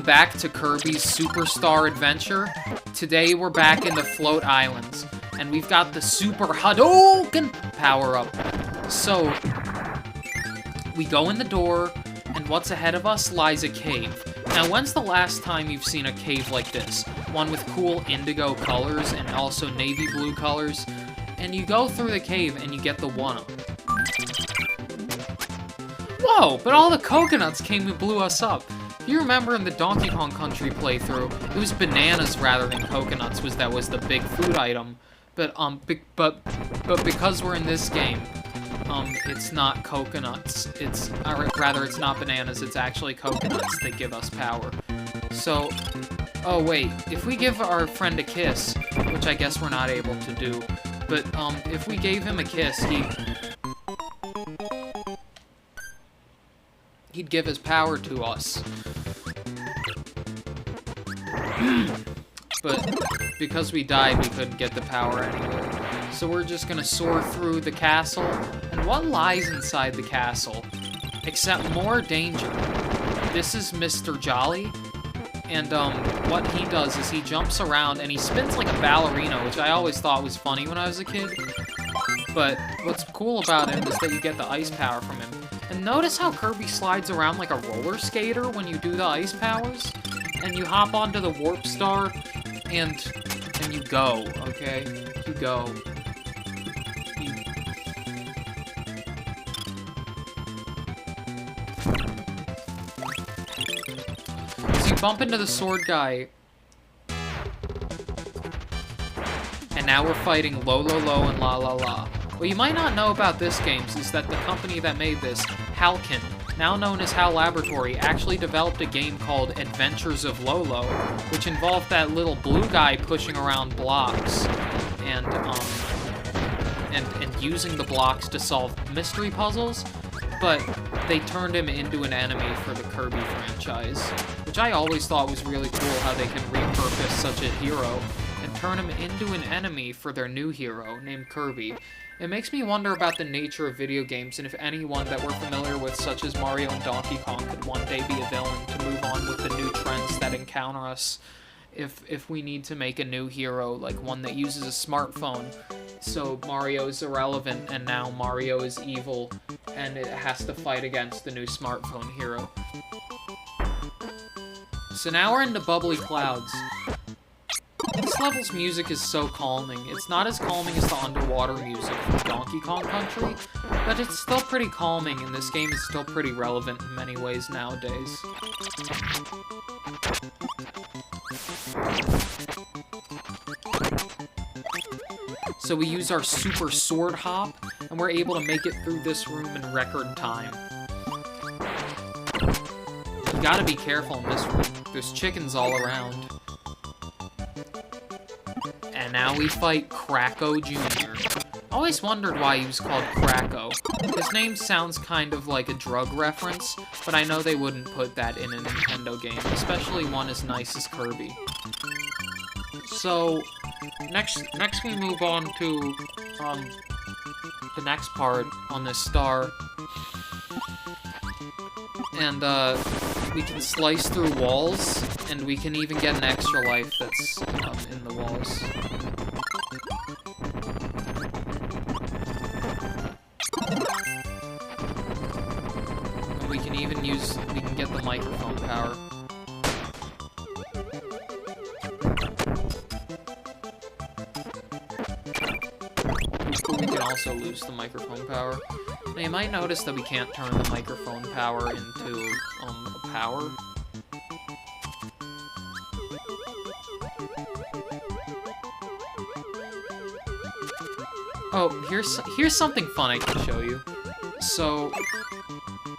Welcome back to Kirby's Super Star Adventure. Today we're back in the Float Islands, and we've got the Super Hadouken power-up. So, we go in the door, and what's ahead of us lies a cave. Now, when's the last time you've seen a cave like this? One with cool indigo colors and also navy blue colors. And you go through the cave and you get the one-up. Whoa, but all the coconuts came and blew us up. If you remember in the Donkey Kong Country playthrough, it was bananas rather than coconuts that was the big food item. But because we're in this game, it's not coconuts. It's not bananas. It's actually coconuts that give us power. So, oh wait, if we give our friend a kiss, which I guess we're not able to do, but if we gave him a kiss, he'd give his power to us. But because we died, we couldn't get the power anyway. So we're just gonna soar through the castle. And what lies inside the castle? Except more danger. This is Mr. Jolly. And what he does is he jumps around and he spins like a ballerina, which I always thought was funny when I was a kid. But what's cool about him is that you get the ice power from him. And notice how Kirby slides around like a roller skater when you do the ice powers? And you hop onto the warp star, and you go, okay? You go. So you bump into the sword guy. And now we're fighting Lo, and La La La. What you might not know about this game is that the company that made this, Halkin, now known as HAL Laboratory, actually developed a game called Adventures of Lolo, which involved that little blue guy pushing around blocks and using the blocks to solve mystery puzzles, but they turned him into an enemy for the Kirby franchise, which I always thought was really cool how they can repurpose such a hero and turn him into an enemy for their new hero named Kirby. It makes me wonder about the nature of video games and if anyone that we're familiar with, such as Mario and Donkey Kong, could one day be a villain to move on with the new trends that encounter us. If we need to make a new hero, like one that uses a smartphone, so Mario is irrelevant and now Mario is evil and it has to fight against the new smartphone hero. So now we're into Bubbly Clouds. This level's music is so calming. It's not as calming as the underwater music from Donkey Kong Country, but it's still pretty calming, and this game is still pretty relevant in many ways nowadays. So we use our super sword hop, and we're able to make it through this room in record time. You gotta be careful in this room. There's chickens all around. And now we fight Kracko Jr. I always wondered why he was called Kracko. His name sounds kind of like a drug reference, but I know they wouldn't put that in a Nintendo game, especially one as nice as Kirby. So, next we move on to the next part on this star. And we can slice through walls, and we can even get an extra life that's in the walls. And we can even get the microphone power. But we can also lose the microphone power. Now you might notice that we can't turn the microphone power into a power. Oh, here's something fun I can show you. So,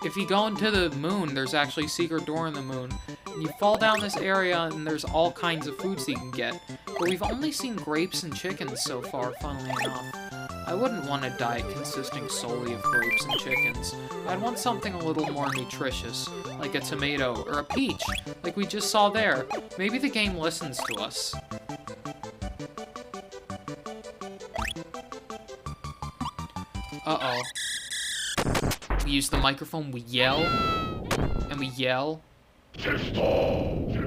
if you go into the moon, there's actually a secret door in the moon. And you fall down this area, and there's all kinds of foods that you can get. But we've only seen grapes and chickens so far, funnily enough. I wouldn't want a diet consisting solely of grapes and chickens. I'd want something a little more nutritious, like a tomato or a peach, like we just saw there. Maybe the game listens to us. Uh-oh. We use the microphone, we yell, and we yell. System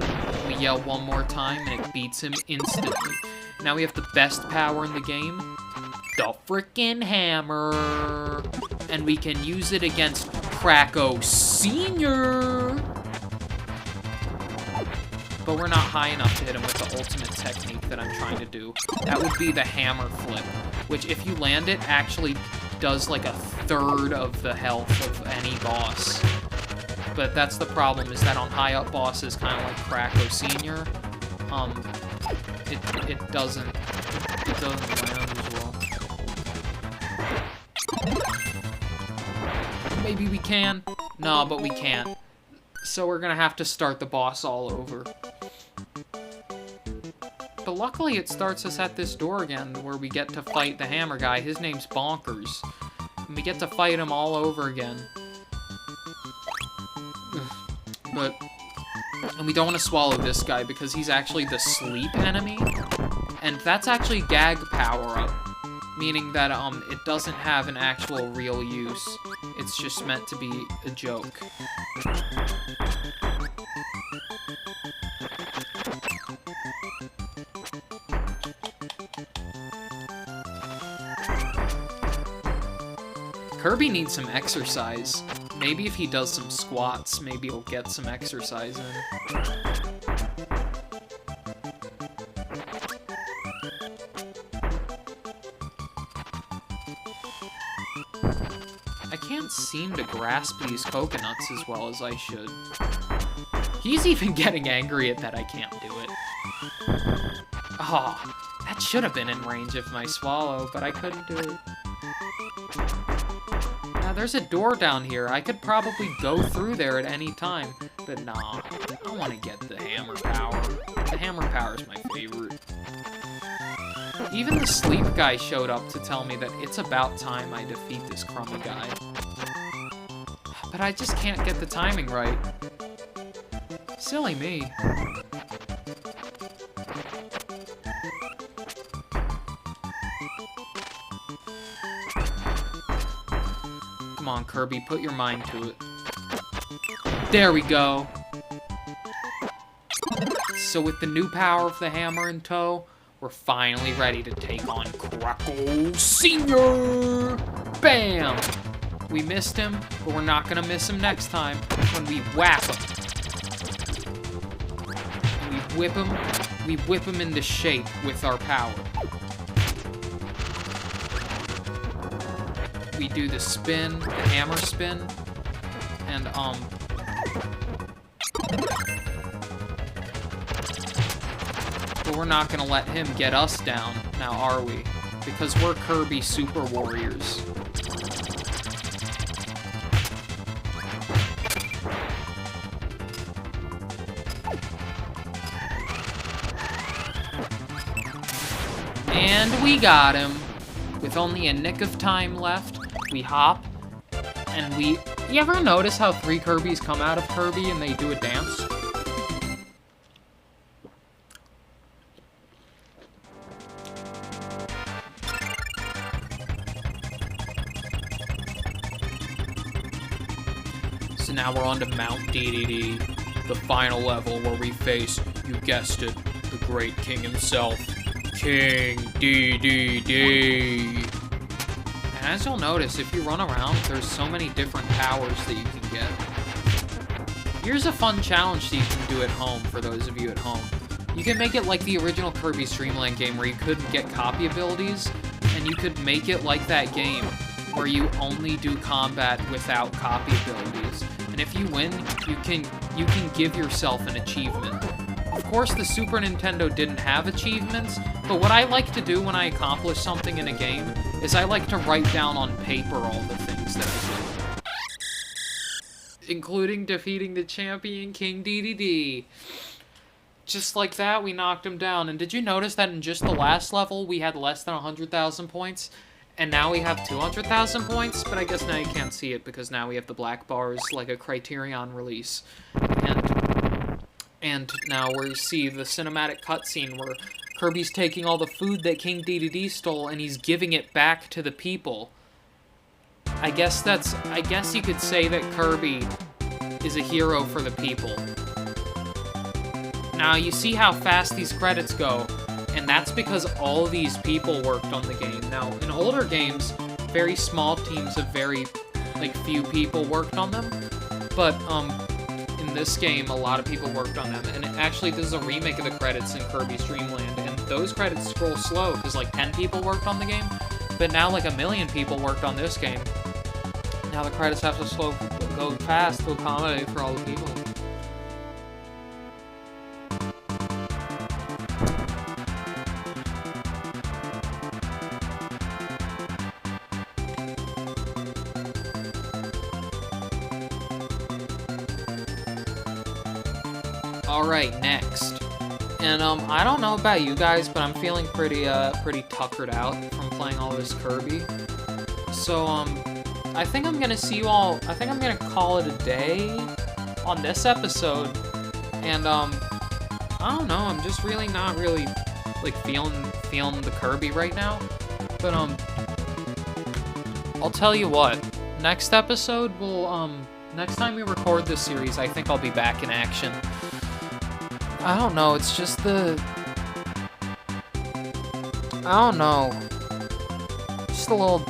we yell one more time, and it beats him instantly. Now we have the best power in the game, the frickin' hammer. And we can use it against Kracko Sr. But we're not high enough to hit him with the ultimate technique that I'm trying to do. That would be the hammer flip, which if you land it, actually does like a third of the health of any boss. But that's the problem, is that on high up bosses, kind of like Kracko Sr., it doesn't land as well. Maybe we can? No, but we can't. So we're gonna have to start the boss all over. But luckily it starts us at this door again, where we get to fight the hammer guy. His name's Bonkers. And we get to fight him all over again. And we don't want to swallow this guy because he's actually the sleep enemy. And that's actually gag power-up, meaning that it doesn't have an actual real use. It's just meant to be a joke. Kirby needs some exercise. Maybe if he does some squats, maybe he'll get some exercise in. I can't seem to grasp these coconuts as well as I should. He's even getting angry at that I can't do it. Oh, that should have been in range of my swallow, but I couldn't do it. Now, there's a door down here. I could probably go through there at any time, but nah, I want to get the hammer power. The hammer power is my favorite. Even the sleep guy showed up to tell me that it's about time I defeat this crummy guy. But I just can't get the timing right. Silly me. Come on, Kirby, put your mind to it. There we go. So with the new power of the hammer in tow, we're finally ready to take on Kracko Sr. Bam! We missed him, but we're not gonna miss him next time when we whap him. We whip him into shape with our power. We do the spin, the hammer spin, and but we're not gonna let him get us down, now are we? Because we're Kirby Super Warriors. And we got him. With only a nick of time left, we hop, and we... You ever notice how 3 Kirbys come out of Kirby and they do a dance? So now we're on to Mount Dedede, the final level where we face, you guessed it, the great king himself, King Dedede. And as you'll notice, if you run around, there's so many different powers that you can get. Here's a fun challenge that you can do at home for those of you at home. You can make it like the original Kirby Stream Land game where you couldn't get copy abilities, and you could make it like that game where you only do combat without copy abilities. And if you win, you can give yourself an achievement. Of course, the Super Nintendo didn't have achievements, but what I like to do when I accomplish something in a game is I like to write down on paper all the things that I did. Including defeating the champion, King Dedede. Just like that, we knocked him down. And did you notice that in just the last level, we had less than 100,000 points? And now we have 200,000 points? But I guess now you can't see it because now we have the black bars like a Criterion release. And now we see the cinematic cutscene where Kirby's taking all the food that King Dedede stole and he's giving it back to the people. I guess you could say that Kirby is a hero for the people. Now, you see how fast these credits go, and that's because all these people worked on the game. Now, in older games, very small teams of very, like, few people worked on them, but, in this game, a lot of people worked on them, and actually, this is a remake of the credits in Kirby's Dream Land, and those credits scroll slow, because, like, 10 people worked on the game, but now, like, 1 million people worked on this game. Now the credits have to go fast to accommodate for all the people. Alright, next. And, I don't know about you guys, but I'm feeling pretty tuckered out from playing all this Kirby. So, I think I'm gonna see you all, I think I'm gonna call it a day on this episode. And, I don't know, I'm just really not really, like, feeling the Kirby right now. But, I'll tell you what, next episode will, next time we record this series, I think I'll be back in action. I don't know, it's just the... I don't know. Just a little...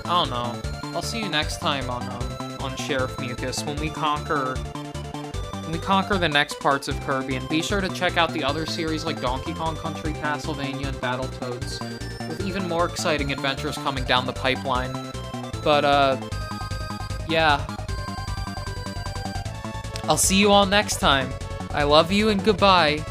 I don't know. I'll see you next time on SheriffMucus when we conquer the next parts of Kirby, and be sure to check out the other series like Donkey Kong Country, Castlevania, and Battletoads, with even more exciting adventures coming down the pipeline. But, yeah. I'll see you all next time. I love you and goodbye.